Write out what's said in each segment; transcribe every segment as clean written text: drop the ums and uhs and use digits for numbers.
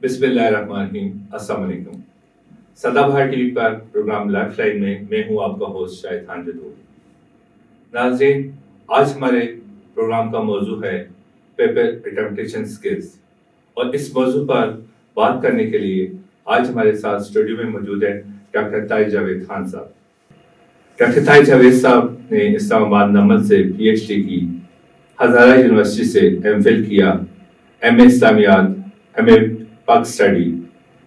بسم اللہ الرحمن الرحیم. السلام علیکم. سدا بہار ٹی وی پر پروگرام لائف لائن میں ہوں آپ کا ہوسٹ شاہد خان جدور. ناظرین، آج ہمارے پروگرام کا موضوع ہے پیپر اٹمپٹیشن اسکلز، اور اس موضوع پر بات کرنے کے لیے آج ہمارے ساتھ اسٹوڈیو میں موجود ہے ڈاکٹر طاہر جاوید خان صاحب. ڈاکٹر طاہر جاوید صاحب نے اسلام آباد نمل سے پی ایچ ڈی کی، ہزارہ یونیورسٹی سے ایم فل کیا، ایم اے اسلامیات، M A Pak study,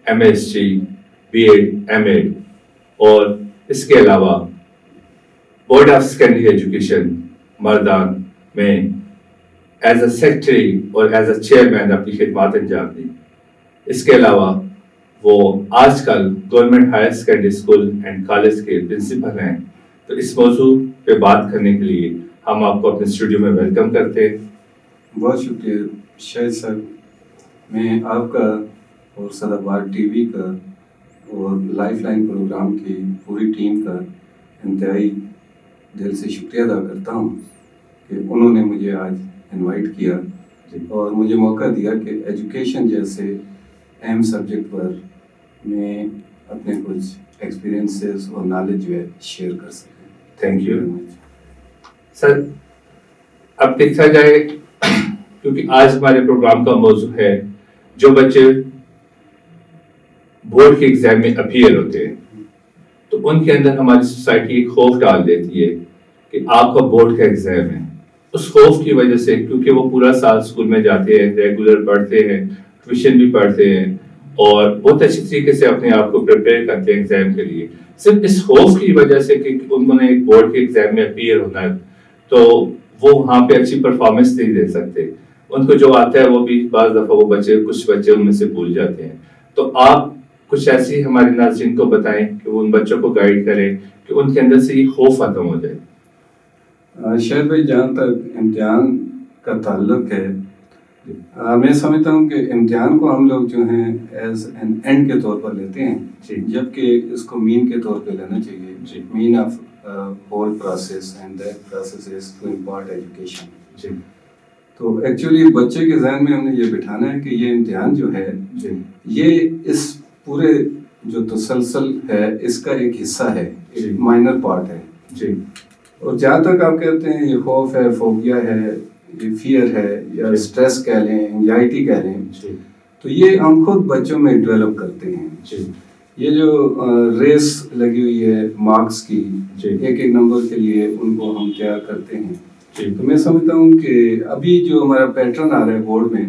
M S C, B Ed, M Ed, اور اس کے علاوہ board of secondary education Mardan میں ایز اے سیکرٹری اور ایز اے چیئرمین اپنی خدمات انجام دی. اس کے علاوہ وہ آج کل government higher secondary school and college کے پرنسپل ہیں. تو اس موضوع پہ بات کرنے کے لیے ہم آپ کو اپنے اسٹوڈیو میں ویلکم کرتے ہیں. بہت شکریہ شاہد صاحب. میں آپ کا اور سدا بہار ٹی وی کا اور لائف لائن پروگرام کی پوری ٹیم کا انتہائی دل سے شکریہ ادا کرتا ہوں کہ انہوں نے مجھے آج انوائٹ کیا اور مجھے موقع دیا کہ ایجوکیشن جیسے اہم سبجیکٹ پر میں اپنے کچھ ایکسپیرینسز اور نالج جو ہے شیئر کر سکیں. Thank you sir. اب دیکھا جائے کیونکہ آج ہمارے پروگرام کا موضوع ہے جو بچے بورڈ کے ایگزام میں اپیئر ہوتے ہیں، تو ان کے اندر ہماری سوسائٹی ایک خوف ڈال دیتی ہے کہ آپ کا بورڈ کا ایگزام ہے. اس خوف کی وجہ سے، کیونکہ وہ پورا سال اسکول میں جاتے ہیں، ریگولر پڑھتے ہیں، ٹیوشن بھی پڑھتے ہیں اور بہت اچھی طریقے سے اپنے آپ کو پریپیئر کرتے ہیں ایگزام کے لیے، صرف اس خوف کی وجہ سے کہ انہوں نے ایک بورڈ کے ایگزام میں اپیئر ہونا ہے تو وہ وہاں پہ اچھی پرفارمنس نہیں دے سکتے. ان کو جو آتا ہے وہ بھی بعض دفعہ کچھ بچے ان میں سے بھول جاتے ہیں. تو آپ کچھ ایسی ہمارے ناظرین کو بتائیں کہ وہ ان بچوں کو گائیڈ کریں کہ ان کے اندر سے یہ خوف ختم ہو جائے. شاید بھائی، جہاں تک امتحان کا تعلق ہے، میں سمجھتا ہوں کہ امتحان کو ہم لوگ جو ہیں ایز این اینڈ کے طور پر لیتے ہیں، جبکہ اس کو مین کے طور پہ لینا چاہیے. Main of whole process and that process is to impart education. تو ایکچولی بچے کے ذہن میں ہم نے یہ بٹھانا ہے کہ یہ امتحان جو ہے یہ اس پورے جو تسلسل ہے اس کا ایک حصہ ہے، ایک مائنر پارٹ ہے. اور جہاں تک آپ کہتے ہیں یہ خوف ہے، فوبیا ہے، یہ فیئر ہے، یا اسٹریس کہہ لیں، انگزائٹی کہہ لیں، تو یہ ہم خود بچوں میں ڈیولپ کرتے ہیں. یہ جو ریس لگی ہوئی ہے مارکس کی، ایک ایک نمبر کے لیے ان کو ہم تیار کرتے ہیں. تو میں سمجھتا ہوں کہ ابھی جو ہمارا پیٹرن آ رہا ہے بورڈ میں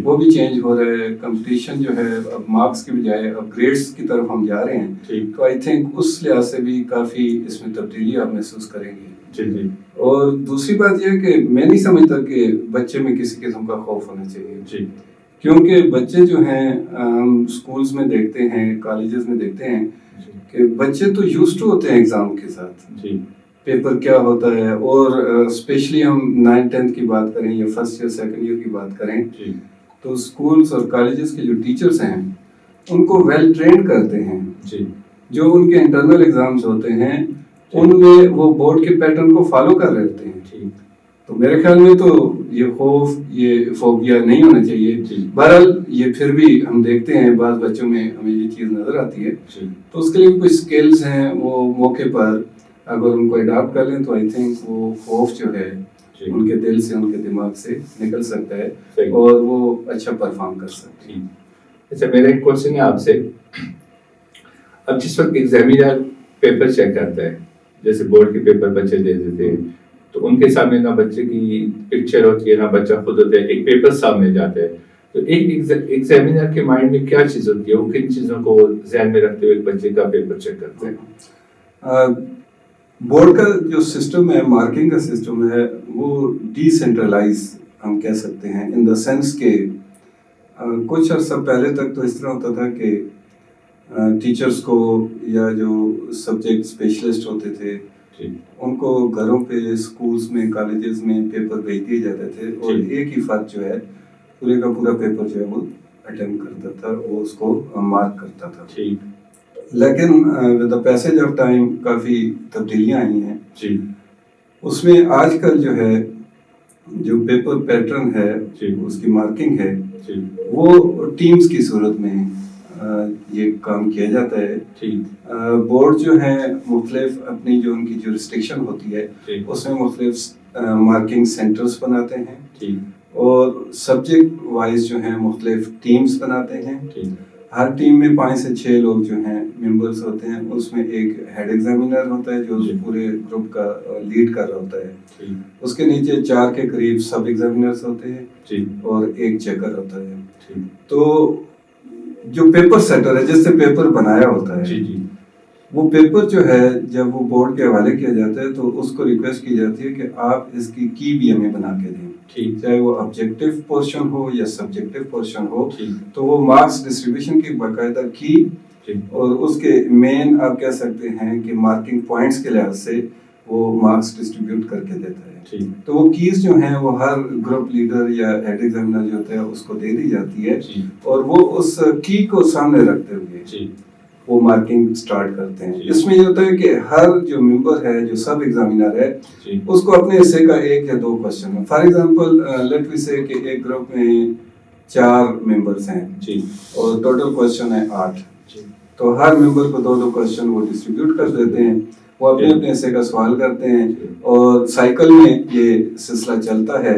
وہ بھی چینج ہو رہا ہے. کمپٹیشن جو ہے اب مارکس کی بجائے اب گریڈس کی طرف ہم جا رہے ہیں. تو آئی تھنک اس لحاظ سے بھی کافی اس میں تبدیلی آپ محسوس کریں گے. اور دوسری بات یہ کہ میں نہیں سمجھتا کہ بچے میں کسی قسم کا خوف ہونا چاہیے، کیونکہ بچے جو ہیں ہم اسکولس میں دیکھتے ہیں، کالجز میں دیکھتے ہیں کہ بچے تو یوز ٹو ہوتے ہیں ایگزام کے ساتھ، پیپر کیا ہوتا ہے. اور اسپیشلی ہم 9th-10th کی بات کریں یا فرسٹ ایئر سیکنڈ ایئر کی بات کریں تو اسکولس اور کالجز کے جو ٹیچرس ہیں ان کو ویل ٹرینڈ کرتے ہیں. جو ان کے انٹرنل ایگزامس ہوتے ہیں ان میں وہ بورڈ کے پیٹرن کو فالو کر رہے ہوتے ہیں. تو میرے خیال میں تو یہ خوف، یہ فوبیا نہیں ہونا چاہیے. بہرحال یہ پھر بھی ہم دیکھتے ہیں بعض بچوں میں ہمیں یہ چیز نظر آتی ہے. تو اس کے لیے کچھ اسکلز ہیں، وہ موقع پر اگر ان کو اڈاپٹ کر لیں تو آئی تھنک وہ خوف جو ہے ان کے دل سے، ان کے دماغ سے نکل سکتا ہے اور وہ اچھا پرفارم کر سکتے ہیں. اچھا، میرا ایک کوشچن ہے آپ سے. اب جس وقت ایگزامینر پیپر چیک کرتا ہے، جیسے بورڈ کے پیپر بچے دے دیتے ہیں تو ان کے سامنے نہ بچے کی پکچر ہوتی ہے نہ بچہ خود ہوتا ہے، ایک پیپر سامنے جاتا ہے. تو ایک ایگزامینر کے مائنڈ میں کیا چیز ہوتی ہے؟ وہ کن چیزوں کو ذہن میں رکھتے ہوئے ایک بچے کا پیپر چیک کرتے ہیں؟ بورڈ کا جو سسٹم ہے، مارکنگ کا سسٹم ہے، وہ ڈی سینٹرلائز ہم کہہ سکتے ہیں، ان دا سینس کہ کچھ عرصہ پہلے تک تو اس طرح ہوتا تھا کہ ٹیچرز کو یا جو سبجیکٹ اسپیشلسٹ ہوتے تھے ان کو گھروں پہ، اسکولس میں، کالجز میں پیپر بھیج دیے جاتے تھے اور ایک ہی فرد جو ہے پورے کا پورا پیپر جو ہے وہ اٹیمپٹ کرتا تھا اور اس کو مارک کرتا تھا. لیکن with the passage of time کافی تبدیلیاں آئی ہیں. اس میں آج کل جو ہے جو پیپر پیٹرن ہے، اس کی مارکنگ ہے، وہ ٹیمز کی صورت میں یہ کام کیا جاتا ہے. بورڈ جو ہے مختلف اپنی جو ان کی جو ریسٹرکشن ہوتی ہے اس میں مختلف مارکنگ سینٹرز بناتے ہیں اور سبجیکٹ وائز جو ہیں مختلف ٹیمز بناتے ہیں. ہر ٹیم میں 5 سے 6 لوگ جو ہیں ممبرز ہوتے ہیں. اس میں ایک ہیڈ ایگزامینر ہوتا ہے جو پورے گروپ کا لیڈ کر رہا ہوتا ہے. اس کے نیچے 4 کے قریب سب ایگزامینرز ہوتے ہیں اور ایک چیکر ہوتا ہے. تو جو پیپر سیٹر ہے جس سے پیپر بنایا ہوتا ہے وہ پیپر جو ہے جب وہ بورڈ کے حوالے کیا جاتا ہے تو اس کو ریکویسٹ کی جاتی ہے کہ آپ اس کی کی بھی ہمیں بنا کے دیں, چاہے وہ آبجیکٹو پورشن ہو یا سبجیکٹو پورشن ہو. تو وہ مارکس ڈسٹریبیوشن کی باقاعدہ کی اور اس کے مین آپ کہہ سکتے ہیں کہ مارکنگ پوائنٹس کے لحاظ سے وہ مارکس ڈسٹریبیوٹ کر کے دیتا ہے. تو وہ کیز جو ہیں وہ ہر گروپ لیڈر یا ہیڈ ایگزامینر جو ہوتا ہے اس کو دے دی جاتی ہے اور وہ اس کی کو سامنے رکھتے ہوئے وہ مارکنگ سٹارٹ کرتے ہیں. اس میں یہ ہوتا ہے کہ ہر جو ممبر ہے جو سب ایگزامینر ہے اس کو اپنے حصے کا 1 یا 2 کوسچن ہے. فار ایگزامپل لیٹ وی سے کہ ایک گروپ میں 4 ممبرس ہیں اور ٹوٹل کوسچن ہے 8. تو ہر ممبر کو 2 کوسچن وہ ڈسٹریبیوٹ کر دیتے ہیں. وہ اپنے اپنے حصے کا سوال کرتے ہیں اور سائیکل میں یہ سلسلہ چلتا ہے.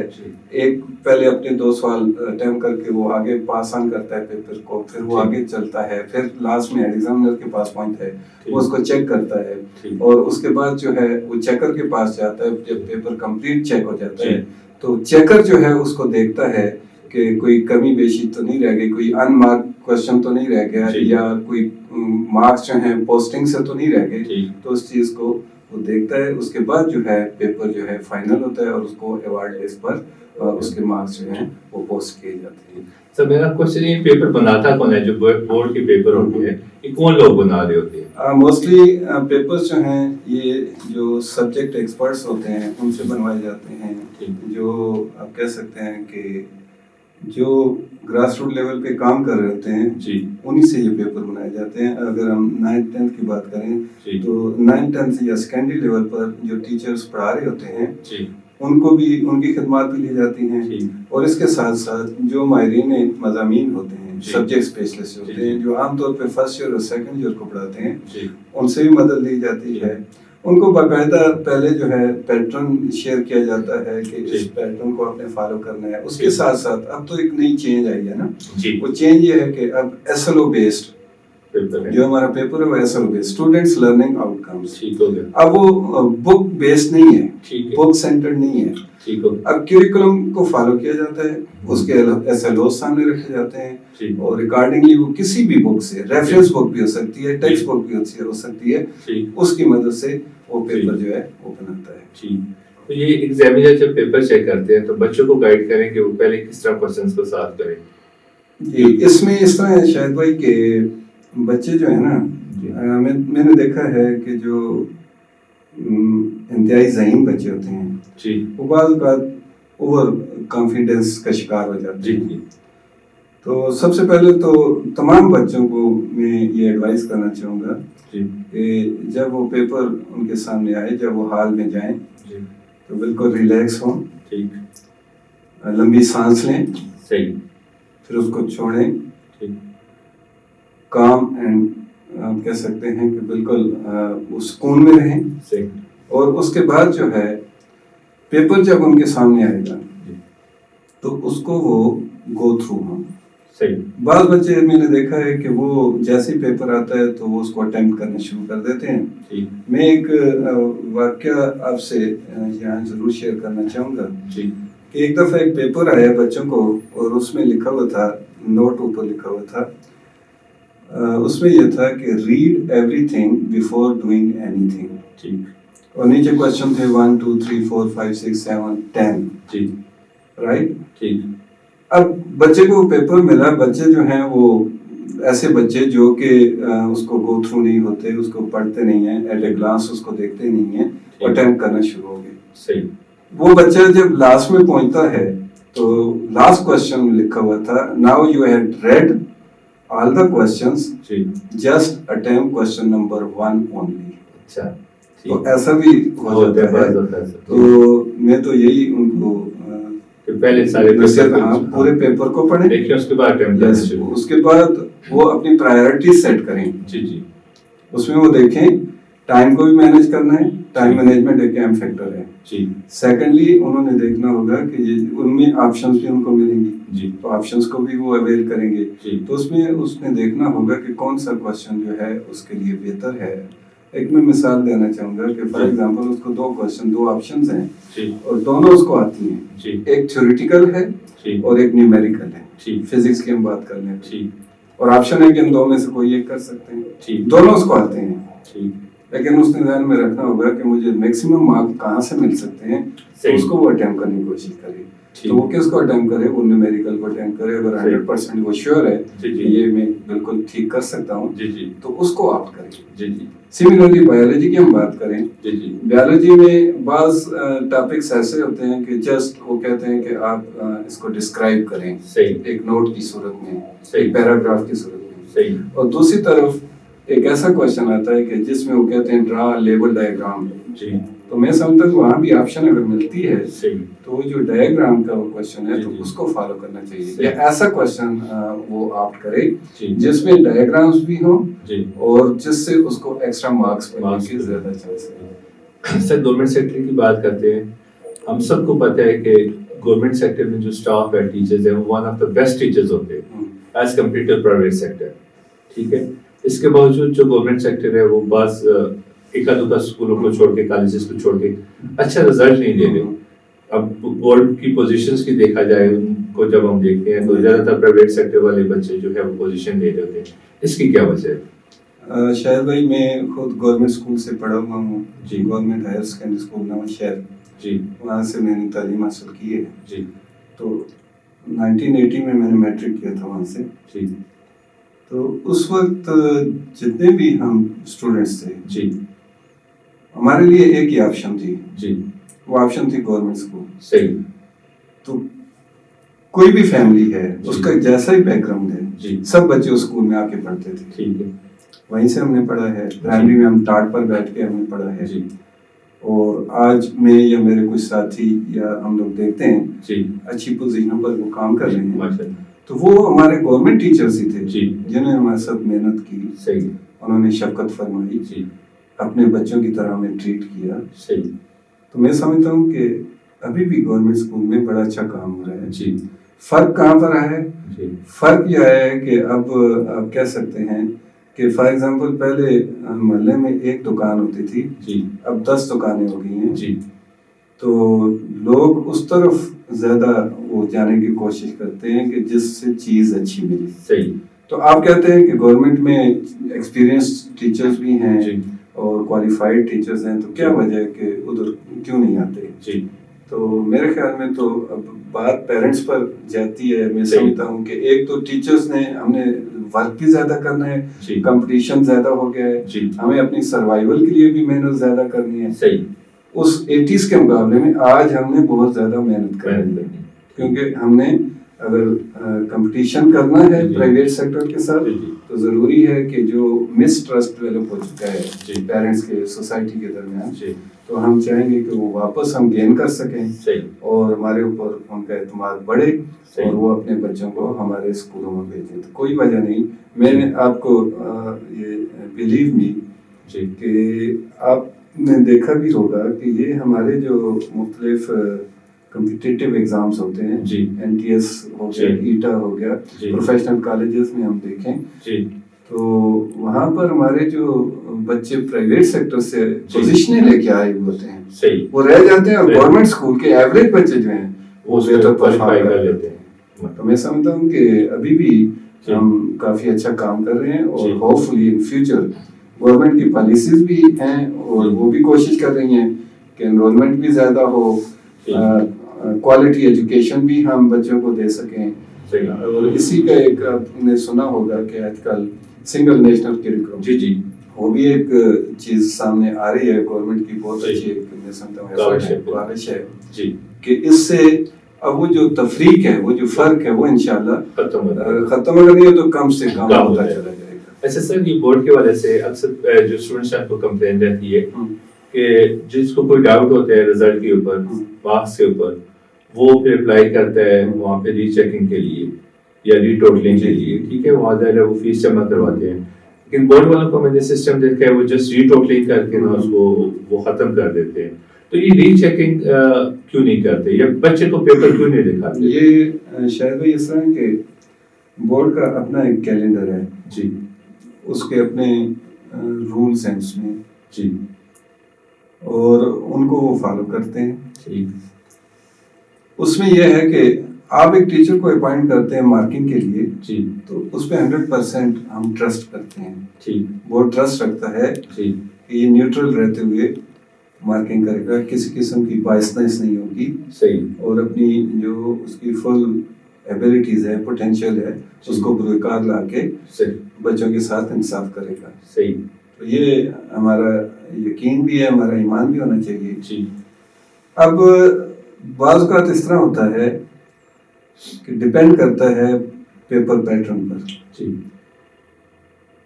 ایک پہلے اپنے 2 سوال اٹیمپٹ کر کے وہ آگے پاس آن کرتا ہے پیپر کو, پھر وہ آگے چلتا ہے, پھر لاسٹ میں ایگزامینر کے پاس پوائنٹ ہے وہ اس کو چیک کرتا ہے اور اس کے بعد جو ہے وہ چیکر کے پاس جاتا ہے. جب پیپر کمپلیٹ چیک ہو جاتا ہے تو چیکر جو ہے اس کو دیکھتا ہے کہ کوئی کمی بیشی تو نہیں رہ گئی, کوئی ان مارک کوسچن تو نہیں رہ گیا یا کوئی مارکس جو ہیں پوسٹنگ سے تو نہیں رہ گئے. تو اس چیز کو وہ دیکھتا ہے. اس کے بعد جو ہے پیپر جو ہے فائنل ہوتا ہے اور اس کو ایوارڈ لیس پر اس کے مارکس جو ہیں وہ پوسٹ کیے جاتے ہیں. سر میرا کوشچن یہ پیپر بناتا کون ہے جو بورڈ کے پیپر ہوتے ہیں یہ کون لوگ بنا رہے ہوتے ہیں؟ موسٹلی پیپرز جو ہیں یہ جو سبجیکٹ ایکسپرٹس ہوتے ہیں ان سے بنوائے جاتے ہیں. جو آپ کہہ سکتے ہیں کہ جو گراس روٹ لیول پہ کام کر رہے ہوتے ہیں انہی سے یہ پیپر بنائے جاتے ہیں. اگر ہم 9th 10th کی بات کریں تو 9th 10th یا سیکنڈری لیول پر جو ٹیچرز پڑھا رہے ہوتے ہیں ان کو بھی ان کی خدمات بھی لی جاتی ہیں اور اس کے ساتھ ساتھ جو ماہرین مضامین ہوتے ہیں سبجیکٹ اسپیشلسٹ ہوتے ہیں جو عام طور پہ فرسٹ ایئر اور سیکنڈ ایئر کو پڑھاتے ہیں ان سے بھی مدد لی جاتی ہے. ان کو باقاعدہ پہلے جو ہے پیٹرن شیئر کیا جاتا ہے کہ اس پیٹرن کو آپ نے فالو کرنا ہے. اس کے ساتھ ساتھ اب تو ایک نئی چینج آئی ہے نا, وہ چینج یہ ہے کہ اب ایس ایل او بیسڈ جو ہمارا پیپر ہے وہ S L O based students learning out comes. اب وہ بک بیسڈ نہیں ہے, بک سینٹرڈ نہیں ہے. اب کیوریکولم کو فالو کیا جاتا ہے, اس کے ایس ایل او سامنے رکھے جاتے ہیں اور ریکارڈنگلی وہ کسی بھی بک سے ریفرنس بک بھی ہو سکتی ہے, ٹیکسٹ بک بھی ہو سکتی ہے, اس کی مدد سے وہ پیپر جو ہے وہ بناتا ہے. تو یہ ایگزامینر جب پیپر چیک کرتے ہیں تو بچوں کو گائیڈ کریں کہ وہ پہلے کس طرح کوسچنز کو سالو کریں. اس میں اس طرح ہے شاہد بھائی کہ بچے جو ہے نا میں نے دیکھا ہے کہ جو انتہائی ذہین بچے ہوتے ہیں وہ بعض اوقات اوور کانفیڈنس کا شکار ہو جاتے ہیں. تو سب سے پہلے تو تمام بچوں کو میں یہ ایڈوائز کرنا چاہوں گا کہ جب وہ پیپر ان کے سامنے آئے, جب وہ ہال میں جائیں تو بالکل ریلیکس ہوں, لمبی سانس لیں, پھر اس کو چھوڑیں, کام اینڈ آپ کہہ سکتے ہیں کہ بالکل سکون میں رہیں. اور اس کے بعد جو ہے پیپر جب ان کے سامنے آئے گا تو اس کو وہ گو تھرو ہوں. بعض بچے میں نے دیکھا ہے کہ وہ جیسے پیپر آتا ہے تو وہ اس کو اٹیمپٹ کرنا شروع کر دیتے ہیں. میں ایک واقعہ آپ سے یہاں ضرور شیئر کرنا چاہوں گا کہ ایک دفعہ ایک پیپر آیا بچوں کو اور اس میں لکھا ہوا تھا, نوٹ اوپر لکھا ہوا تھا, اس میں یہ تھا کہ read everything before doing anything, اور نیچے کوشچن تھے 1 2 3 4 5 6 7 10 رائٹ. اب بچے کو پیپر ملا, بچے جو ہیں وہ ایسے بچے جو کہ اس کو گو تھرو نہیں ہوتے, اس کو پڑھتے نہیں ہیں, ایٹ اے گلانس اس کو دیکھتے نہیں ہیں, اٹیمپٹ کرنا شروع ہو گئے. وہ بچہ جب لاسٹ میں پہنچتا ہے تو لاسٹ کوشچن لکھا ہوا تھا now you had read all the questions just attempt question number 1 only. تو ایسا بھی ہو جاتا ہے. تو میں تو یہی ان کو کہ پہلے سارے پورے پیپر کو پڑھیں, دیکھیں, اس کے بعد اس کے بعد وہ اپنی پرائیورٹی سیٹ کریں. جی اس میں وہ دیکھیں ٹائم کو بھی مینیج کرنا ہے, ٹائم مینجمنٹ ایک اہم فیکٹر ہے. سیکنڈلی انہوں نے دیکھنا ہوگا کہ ان میں آپشنز بھی ان کو ملیں گی, تو آپشنز کو بھی وہ اویل کریں گے. تو اس میں اس نے دیکھنا ہوگا کہ کون سا کوشچن جو ہے اس کے لیے بہتر ہے. ایک میں مثال دینا چاہوں گا کہ فار ایگزامپل اس کو 2 کوشچن 2 آپشنز ہیں اور دونوں اس کو آتی ہیں. ایک تھیوریٹیکل ہے اور ایک نیومیریکل ہے. فزکس کی ہم بات کر لیں اور آپشن ہے کہ ہم 2 میں سے کوئی ایک کر سکتے ہیں. دونوں اس کو آتے ہیں, لیکن اس نے ذہن میں رکھنا ہوگا کہ مجھے میکسیمم مارک کہاں سے مل سکتے ہیں, تو اس کو وہ اٹیمپٹ کرنے کی کوشش کرے. تو وہ کس کو اٹیمپٹ کرے, وہ نیومیریکل کو اٹیمپٹ کرے. اگر 100% وہ شیور ہے کہ یہ میں بالکل ٹھیک کر سکتا ہوں تو اس کو آپٹ کرے. سملرلی بایولوجی کی ہم بات کریں, بایولوجی میں بعض ٹاپکس ایسے ہوتے ہیں کہ جسٹ وہ کہتے ہیں کہ آپ اس کو ڈسکرائب کریں ایک نوٹ کی صورت میں, ایک پیراگراف کی صورت میں. اور دوسری طرف ایک ایسا کوشچن آتا ہے کہ جس میں وہ کہتے ہیں ڈرا لیبل ڈائیگرام. تو میں سمجھتا ہوں وہاں بھی آپشن اگر ملتی ہے تو وہ جو ڈائیگرام کا وہ کوشچن ہے تو اس کو فالو کرنا چاہیے, یا ایسا کوشچن وہ آپٹ کرے جس میں ڈائیگرامز بھی ہوں اور جس سے اس کو ایکسٹرا مارکس ملنے کے زیادہ چانس ہے. سر گورنمنٹ سیکٹر کی بات کرتے ہیں, ہم سب کو پتہ ہے کہ گورنمنٹ سیکٹر میں جو اسٹاف ہے, ٹیچرز ہیں, وہ one of the best teachers ہوتے ہیں as compare to private sector. ٹھیک ہے, اس کے باوجود جو گورنمنٹ سیکٹر ہے وہ بعض ایکا دوکا اسکولوں کو چھوڑ کے, کالجز کو چھوڑ کے اچھا رزلٹ نہیں دے رہے. اب بورڈ کی پوزیشنز کی دیکھا جائے, ان کو جب ہم دیکھتے ہیں تو زیادہ تر پرائیویٹ سیکٹر والے بچے جو ہے وہ پوزیشن لے رہے ہوتے ہیں. اس کی کیا وجہ ہے؟ شاید بھائی میں خود گورنمنٹ اسکول سے پڑھا ہوا ہوں, گورنمنٹ ہائر سیکنڈری اسکول نواں شہر, وہاں سے میں نے تعلیم حاصل کی ہے. تو 1980 میں نے میٹرک کیا تھا وہاں سے. تو اس وقت جتنے بھی ہم اسٹوڈنٹس تھے ہمارے لیے ایک ہی آپشن تھی, وہ آپشن تھی گورنمنٹ اسکول. صحیح. تو کوئی بھی فیملی ہے اس کا جیسا ہی بیک گراؤنڈ ہے, سب بچے اس اسکول میں آ کے پڑھتے تھے. ٹھیک ہے, وہیں سے ہم نے پڑھا ہے. پرائمری میں ہم ٹاٹ پر بیٹھ کے ہم نے پڑھا ہے. اور آج میں یا میرے کچھ ساتھی یا ہم لوگ دیکھتے ہیں اچھی پوزیشنوں پر وہ کام کر رہے ہیں, تو وہ ہمارے گورنمنٹ ٹیچرز ہی تھے جنہوں نے ہمارے ساتھ محنت کی. انہوں نے شفقت فرمائی, اپنے بچوں کی طرح ہمیں ٹریٹ کیا. تو میں سمجھتا ہوں کہ ابھی بھی گورنمنٹ اسکول میں بڑا اچھا کام ہو رہا ہے. فرق کہاں پر ہے؟ فرق یہ ہے کہ اب آپ کہہ سکتے ہیں کہ فار ایگزامپل پہلے محلے میں ایک دکان ہوتی تھی, اب 10 دکانیں ہو گئی ہیں. تو لوگ اس طرف زیادہ وہ جانے کی کوشش کرتے ہیں کہ جس سے چیز اچھی ملے. تو آپ کہتے ہیں کہ گورنمنٹ میں ایکسپیرینس ٹیچرز بھی ہیں اور کوالیفائڈ ٹیچرز ہیں, تو کیا وجہ ہے کہ ادھر کیوں نہیں آتے؟ تو میرے خیال میں تو اب بات پیرنٹس پر جاتی ہے. میں سمجھتا ہوں کہ ایک تو ٹیچرز نے ہم نے ورک بھی زیادہ کرنا ہے, کمپٹیشن زیادہ ہو گیا ہے, ہمیں اپنی سروائیول کے لیے بھی محنت زیادہ کرنی ہے. اس 80s کے مقابلے میں آج ہم نے بہت زیادہ محنت کرنی ہے, کیونکہ ہم نے اگر کمپٹیشن کرنا ہے پرائیویٹ سیکٹر کے ساتھ تو ضروری ہے کہ جو مس ٹرسٹ ڈیولپ ہو چکا ہے پیرنٹس کے سوسائٹی کے درمیان, تو ہم چاہیں گے کہ وہ واپس ہم گین کر سکیں اور ہمارے اوپر ان کا اعتماد بڑھے اور وہ اپنے بچوں کو ہمارے اسکولوں میں بھیجیں. تو کوئی وجہ نہیں. میں نے آپ کو یہ بلیو می کہ آپ نے دیکھا بھی ہوگا کہ یہ ہمارے جو مختلف کمپٹیٹیو ایگزامز ہوتے ہیں, NTS ہو گیا, ایٹا ہو گیا, پروفیشنل کالجز میں ہم دیکھیں تو وہاں پر ہمارے جو بچے پرائیویٹ سیکٹر سے پوزیشنیں لے کے آئے ہوتے ہیں وہ رہ جاتے ہیں, اور گورنمنٹ اسکول کے ایوریج بچے جو ہیں وہ بہتر پرفارم کر لیتے ہیں. تو میں سمجھتا ہوں کہ ابھی بھی ہم کافی اچھا کام کر رہے ہیں اور hope fully in future government کی پالیسیز بھی ہیں اور وہ بھی کوشش کر رہی ہیں کہ انرولمنٹ بھی زیادہ ہو, کوالٹی ایجوکیشن بھی ہم بچوں کو دے سکیں. اور اسی کا ایک آپ نے سنا ہوگا کہ آج کل سنگل نیشنل کریکولم وہ بھی ایک چیز سامنے آ رہی ہے. گورنمنٹ کی بہت اچھی ایک میں سمجھتا ہوں کاوش ہے کہ اس سے اب وہ جو تفریق ہے, وہ جو فرق ہے, وہ انشاءاللہ ختم اگر نہیں تو کم سے کم ہوتا چلا جائے گا. ایسے سر یہ بورڈ کے والے سے اکثر جو اسٹوڈنٹس ہیں کو کمپلین رہتی ہے کہ جس کو کوئی ڈاؤٹ ہوتا ہے رزلٹ کے اوپر, مارکس کے اوپر, وہ پھر اپلائی کرتا ہے وہاں پہ ری چیکنگ کے لیے یا ری ٹوٹلنگ کے لیے, ٹھیک ہے, وہاں ظاہر ہے وہ فیس جمع کرواتے ہیں. لیکن بورڈ والوں کو میں نے سسٹم دیکھا ہے وہ جسٹ ری ٹوٹلنگ کر کے نا اس کو وہ ختم کر دیتے ہیں. تو یہ ری چیکنگ کیوں نہیں کرتے یا بچے کو پیپر کیوں نہیں دکھاتے؟ یہ شاید بھائی اس طرح کہ بورڈ کا اپنا ایک کیلنڈر ہے جی, اس کے اپنے رولز ہیں اس میں جی, اور ان کو وہ فالو کرتے ہیں. ٹھیک, اس میں یہ ہے کہ آپ ایک ٹیچر کو اپوائنٹ کرتے ہیں مارکنگ کے لیے, جی, تو اس پہ 100% ہم ٹرسٹ کرتے ہیں. ٹھیک, بورڈ ٹرسٹ رکھتا ہے جی, کہ یہ نیوٹرل رہتے ہوئے مارکنگ کرے گا, کسی قسم کی بائسنس نہیں ہوگی, صحیح, اور اپنی جو اس کی فل ایبلٹیز ہے, پوٹینشیل ہے, اس کو بروکار لا کے بچوں کے ساتھ انصاف کرے گا. صحیح, تو یہ ہمارا یقین بھی ہے, ہمارا ایمان بھی ہونا چاہیے. جی. اب بعض اوقات اس طرح ہوتا ہے کہ ڈپینڈ کرتا ہے پیپر پیٹرن پر. جی,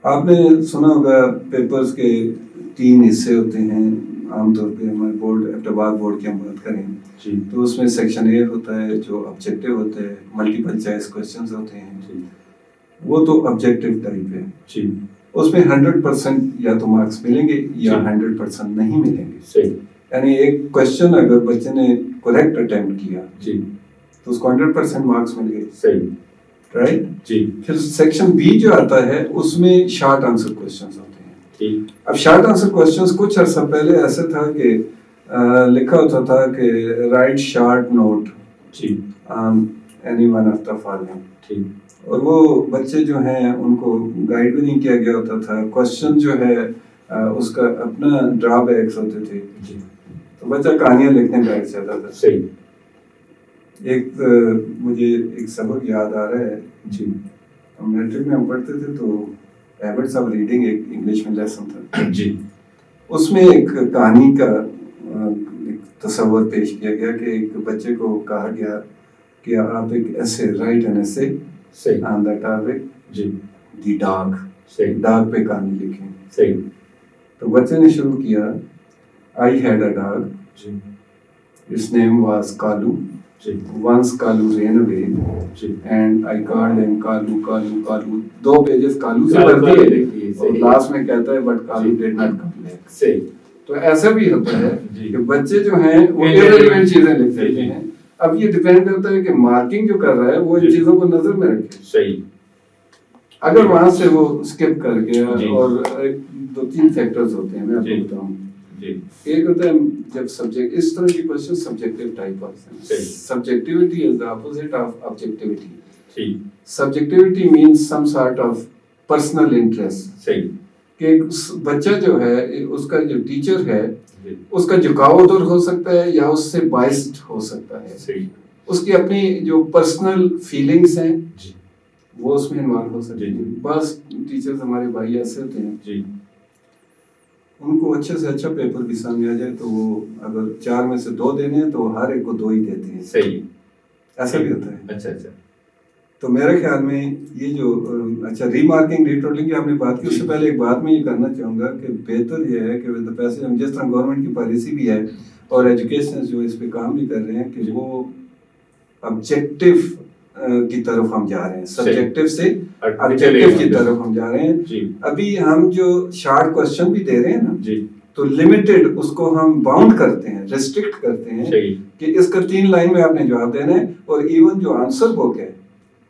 آپ نے سنا ہوگا پیپرز کے 3 حصے ہوتے ہیں عام طور پہ. ہمارے بورڈ احتباد بورڈ کی ہم بات کریں جی, تو اس میں سیکشن اے ہوتا ہے جو آبجیکٹیو ہوتا ہے, ملٹیپل چوائس کوسچنز ہوتے ہیں, جی, وہ تو آبجیکٹیو ٹائپ ہے. جی, اس میں 100% یا تو مارکس ملیں گے یا جی. 100% نہیں ملیں گے. صحیح, یعنی ایک کوشچن اگر بچے نے کریکٹ اٹیمپٹ کیا جی, تو اس کو 100% مارکس مل گئے. صحیح, رائٹ. جی, پھر سیکشن بی جو آتا ہے اس میں شارٹ آنسر کوسچنز ہوتے ہیں. ٹھیک, اب شارٹ آنسر کوسچنز کچھ عرصہ پہلے ایسا تھا کہ لکھا ہوتا تھا کہ رائٹ شارٹ نوٹ جی, on any one of the following. ٹھیک, اور وہ بچے جو ہیں ان کو گائیڈ بھی نہیں کیا گیا ہوتا تھا. کوسچن جو ہے اس کا اپنا ڈرا بیکس ہوتے تھے, جی, تو بچہ کہانیاں لکھنے بیٹھ جاتا تھا. صحیح, ایک مجھے ایک سبق یاد آ رہا ہے. جی, میٹرک میں ہم پڑھتے تھے تو ہیبٹس آف ریڈنگ ایک انگلش میں لیسن تھا. جی, اس میں ایک کہانی کا ایک تصور پیش کیا گیا کہ ایک بچے کو کہا گیا کہ آپ ایک ایسے رائٹ این ایسے صحیح, آن دا ٹاپک جی, دی ڈاگ. صحیح, ڈاگ پہ کہانی لکھیں. صحیح, تو بچے نے شروع کیا, آئی ہیڈ اے ڈاگ, جی, his name was Kalu. جی, Once Kalu ran away جی, and I called him Kalu, Kalu, Kalu. 2 pages Kalu سے بھر دیے اور لاسٹ میں کہتا ہے but Kalu did not come back. صحیح. تو ایسا بھی ہوتا ہے جی. کہ بچے جو ہیں وہ irrelevant چیزیں لکھ دیتے ہیں. اب یہ ڈیپینڈ کرتا ہے کہ مارکنگ جو کر رہا ہے وہ ان چیزوں کو نظر میں رکھے. صحیح. اگر وہاں سے وہ اسکپ کر گیا جی. اور 2-3 فیکٹرز ہوتے ہیں میں آپ جی. کو بتاؤں. جی. ایک ہوتا ہے جب سبجیکٹ اس طرح کی کوشچن سبجیکٹیو ٹائپ ہوتے ہیں. Subjectivity is the opposite of objectivity. ٹھیک. Subjectivity means some sort of personal interest. صحیح. کہ بچہ جو ہے اس کا جو ٹیچر ہے جی. اس کا جھکاؤ ادھر ہو سکتا ہے یا اس سے بائسڈ ہو سکتا ہے. صحیح. اس کی اپنی جو پرسنل فیلنگس ہیں جی. وہ اس میں انوالو ہو سکتی جی. ہیں. بعض ٹیچرز ہمارے بھائی ایسے ہوتے ہیں جی. ان کو اچھے سے اچھا پیپر بھی سامنے آ جائے تو وہ اگر 4 میں سے 2 دینے ہیں تو ہر ایک کو 2 ہی دیتے ہیں. صحیح. ایسا بھی ہوتا ہے. اچھا اچھا. تو میرے خیال میں یہ جو اچھا ری مارکنگ ری ٹوٹلنگ کی آپ نے بات کی, اس سے پہلے ایک بات میں یہ کرنا چاہوں گا کہ بہتر یہ ہے کہ ود دا پیسج ہم جس طرح گورنمنٹ کی پالیسی بھی ہے اور ایجوکیشن جو اس پہ کام بھی کر رہے ہیں کہ وہ آبجیکٹیو کی طرف ہم جا رہے ہیں, سبجیکٹیو سے آبجیکٹیو کی طرف ہم جا رہے ہیں. ابھی ہم جو شارٹ کوسچن بھی دے رہے ہیں نا تو لمیٹڈ اس کو ہم باؤنڈ کرتے ہیں, ریسٹرکٹ کرتے ہیں کہ اس کا 3 لائن میں آپ نے جواب دینا ہے, اور ایون جو آنسر بک ہے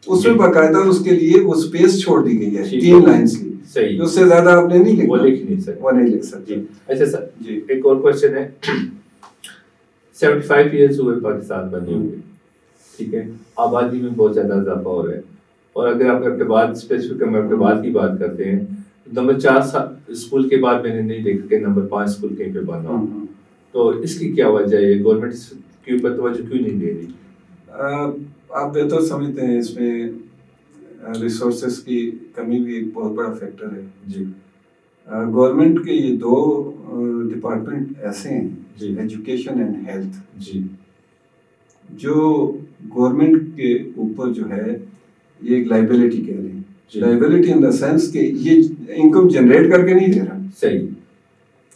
اس میں باقاعدہ اس کے لیے وہ سپیس چھوڑ دی گئی ہے 3 لائنز کی. صحیح. اس سے زیادہ آپ نے نہیں لکھنا, وہ نہیں لکھ سکتے. اچھا سر جی, ایک اور کوشچن ہے. 75 ایئرز ہوئے پاکستان بنے ہوئے, ٹھیک ہے, آبادی میں بہت زیادہ اضافہ ہو رہا ہے, اور اگر آپ کے بعد اسپیسیفک ہم کے بعد کی بات کرتے ہیں نمبر 4 اسکول کے بعد میں نے نہیں دیکھا کہ نمبر 5 اسکول کہیں پہ بنا ہو. تو اس کی کیا وجہ ہے, گورنمنٹ اس کے اوپر توجہ کیوں نہیں دے رہی؟ آپ بہتر سمجھتے ہیں اس میں ریسورسز کی کمی بھی ایک بہت بڑا فیکٹر ہے. جی. گورنمنٹ کے یہ 2 ڈپارٹمنٹ ایسے ہیں, جی, ایجوکیشن اینڈ ہیلتھ, جی, جو گورنمنٹ کے اوپر جو ہے یہ ایک لائبلٹی کہہ رہے ہیں. لائبلٹی ان دا سینس کہ یہ انکم جنریٹ کر کے نہیں دے رہا. صحیح.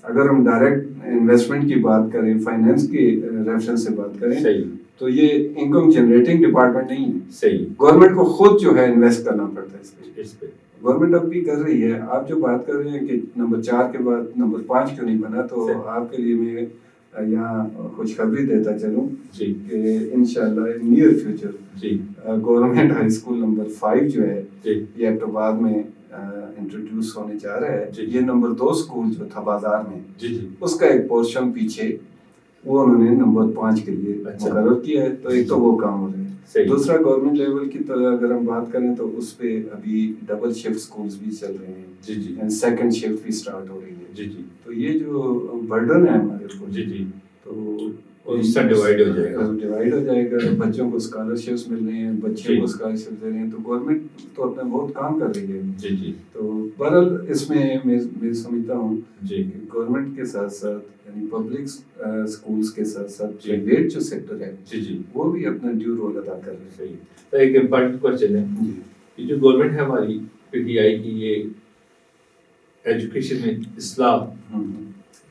اگر ہم ڈائریکٹ انویسٹمنٹ کی بات کریں, فائنینس کی ریفرنس سے بات کریں, صحیح, تو یہ انکم جنریٹنگ ڈپارٹمنٹ نہیں ہے. صحیح. گورنمنٹ کو خود جو ہے انویسٹ کرنا پڑتا ہے اس پہ. گورنمنٹ اب بھی کر رہی ہے. آپ جو بات کر رہے ہیں کہ نمبر 4 کے بعد نمبر 5 کیوں نہیں بنا, تو آپ کے لیے میں یہاں خوشخبری دیتا چلوں جی کہ انشاءاللہ نیئر فیوچر جی گورنمنٹ ہائی اسکول نمبر 5 جو ہے جی یہ اکتوبر میں انٹروڈیوس ہونے جا رہا ہے. جی. یہ نمبر 2 اسکول جو تھا بازار میں, جی جی اس کا ایک پورشن پیچھے وہ انہوں نے نمبر 5 کے لیے مقرر کیا ہے. تو ایک تو وہ کام ہو رہا ہے. دوسرا گورنمنٹ لیول کی اگر ہم بات کریں تو اس پہ ابھی ڈبل شفٹ سکولز بھی چل رہے ہیں. جی جی. سیکنڈ شفٹ بھی سٹارٹ ہو رہی ہے. جی جی. تو یہ جو برڈن ہے ہمارے اوپر, جی جی, تو اس سے ڈیوائڈ ہو جائے گا. ڈیوائڈ ہو جائے گا. بچوں کو اسکالرشپس مل رہے ہیں, بچوں کو اسکالرشپ دے رہے ہیں. تو گورنمنٹ تو اپنا بہت کام کر رہی ہے. جی جی. تو بہرحال اس میں میں سمجھتا ہوں جی کہ گورنمنٹ کے ساتھ ساتھ یعنی پبلک اسکولس کے ساتھ ساتھ پرائیویٹ جو سیکٹر ہے جی جی وہ بھی اپنا ڈیو رول ادا کر رہے ہیں. صحیح. تو ایک امپورٹنٹ کوشچن ہے کہ جو گورنمنٹ ہے ہماری پی ٹی آئی کی, یہ ایجوکیشن میں اصلاح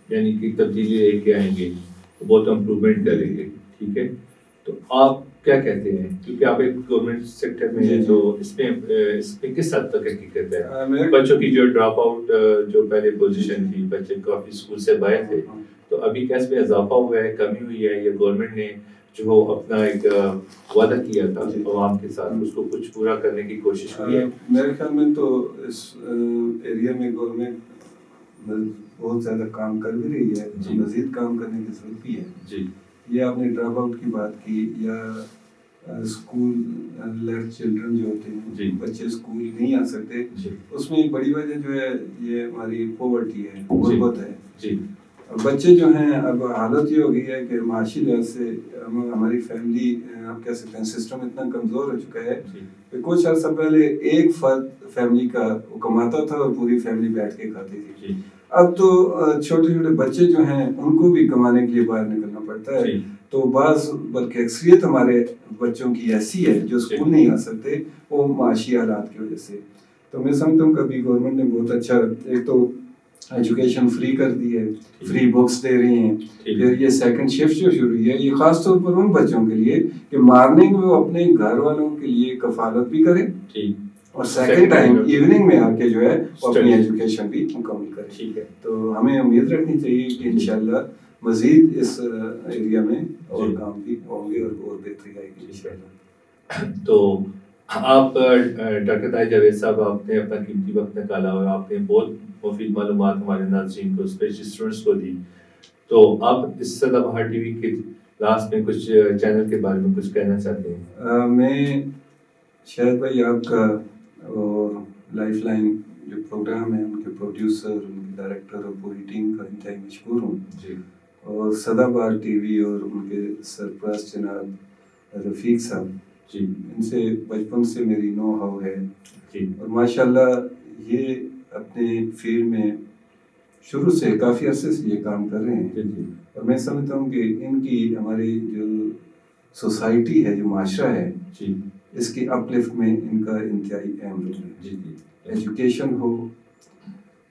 یعنی کہ تبدیلی لے کے آئیں گے, بہت امپروومنٹ کریں گے. ٹھیک ہے, تو آپ کیا کہتے ہیں, کیونکہ آپ ایک گورنمنٹ سیکٹر میں ہیں, تو اس میں کس حد تک حقیقت ہے بچوں کی جو ڈراپ آؤٹ جو پہلے پوزیشن تھی, بچے کافی اسکول سے باہر تھے, تو ابھی کیا اس میں اضافہ ہوا ہے, کمی ہوئی ہے, یا گورنمنٹ نے جو اپنا ایک وعدہ کیا تھا عوام کے ساتھ اس کو کچھ پورا کرنے کی کوشش ہوئی ہے؟ میرے خیال میں تو اس ایریا میں گورنمنٹ بہت زیادہ کام کر بھی رہی ہے, مزید کام کرنے کی ضرورت بھی ہے. جی. یہ آپ نے ڈراپ آؤٹ کی بات کی, یا اسکول لیفٹ چلڈرن جو ہوتے ہیں, بچے اسکول نہیں آ سکتے, اس میں ایک بڑی وجہ جو ہے یہ ہماری پاورٹی ہے, غربت ہے. جی. بچے جو ہیں, اب حالت یہ ہو گئی ہے کہ معاشی لحاظ سے ہماری فیملی, آپ کہہ سکتے ہیں سسٹم اتنا کمزور ہو چکا ہے کہ کچھ عرصہ پہلے ایک فرد فیملی کا وہ کماتا تھا اور پوری فیملی بیٹھ کے کھاتی تھی. اب تو چھوٹے چھوٹے بچے جو ہیں ان کو بھی کمانے کے لیے باہر نکلنا پڑتا ہے. تو بعض بلکہ اکثریت ہمارے بچوں کی ایسی ہے جو اسکول نہیں آ سکتے, وہ معاشی حالات کی وجہ سے. تو میں سمجھتا ہوں کہ ابھی گورنمنٹ نے بہت اچھا, ایک تو ایجوکیشن فری کر دی ہے, فری بکس دے رہی ہیں. پھر یہ سیکنڈ شفٹ جو شروع ہوئی ہے, یہ خاص طور پر ان بچوں کے لیے کہ مارننگ میں وہ اپنے گھر والوں کے لیے کفالت بھی کریں, اور سیکنڈ ٹائم ایوننگ میں آ کے جو ہے وہ اپنی ایجوکیشن بھی مکمل کریں. ٹھیک ہے, تو ہمیں امید رکھنی چاہیے کہ انشاءاللہ مزید اس ایریا میں اور کام بھی ہوں گے اور بہتری آئے گی انشاءاللہ. تو آپ ڈاکٹر طاہر جاوید صاحب, آپ نے اپنا قیمتی وقت نکالا اور آپ نے بہت مفید معلومات ہمارے ناظرین کو, اسپیشلی اسٹوڈنٹس کو دی. تو آپ اس سدا بہار ٹی وی کے لاسٹ میں کچھ چینل کے بارے میں کچھ کہنا چاہتے ہیں؟ میں شاید بھائی آپ کا اور لائف لائن جو پروگرام ہے, ان کے پروڈیوسر, ان کے ڈائریکٹر اور پوری ٹیم کا انتہائی مشکور ہوں. جی. اور سدا بہار ٹی وی اور ان کے سرپرست جناب رفیق صاحب, جی, ان سے بچپن سے میری نو ہاؤ ہے. جی. اور ماشاءاللہ یہ اپنے فیلڈ میں شروع سے کافی عرصے سے یہ کام کر رہے ہیں. جی. اور میں سمجھتا ہوں کہ ان کی ہماری جو سوسائٹی ہے, جو معاشرہ ہے, جی, اس کی اپ لفٹ میں ان کا انتہائی اہم رول ہے. جی جی. ایجوکیشن ہو,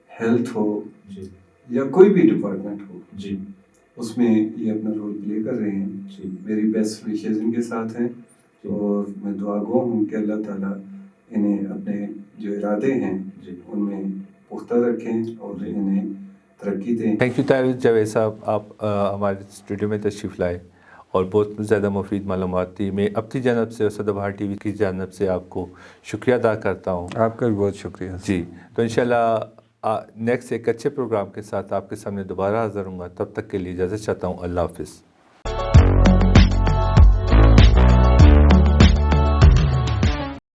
ہیلتھ ہو, جی, یا کوئی بھی ڈپارٹمنٹ ہو, جی, اس میں یہ اپنا رول پلے کر رہے ہیں. جی. میری بیسٹ وشیز ان کے ساتھ ہیں, اور میں دعا گو ہوں کہ اللہ تعالیٰ انہیں اپنے جو ارادے ہیں, جی, ان میں پختہ رکھیں اور انہیں ترقی دیں. تھینک یو طاہر جاوید صاحب, آپ ہمارے اسٹوڈیو میں تشریف لائے اور بہت زیادہ مفید معلومات دی. میں اپنی جانب سے اور سدا بہار ٹی وی کی جانب سے آپ کو شکریہ ادا کرتا ہوں. آپ کا بھی بہت شکریہ. جی, تو انشاءاللہ نیکسٹ ایک اچھے پروگرام کے ساتھ آپ کے سامنے دوبارہ حاضر ہوں گا. تب تک کے لیے اجازت چاہتا ہوں. اللہ حافظ.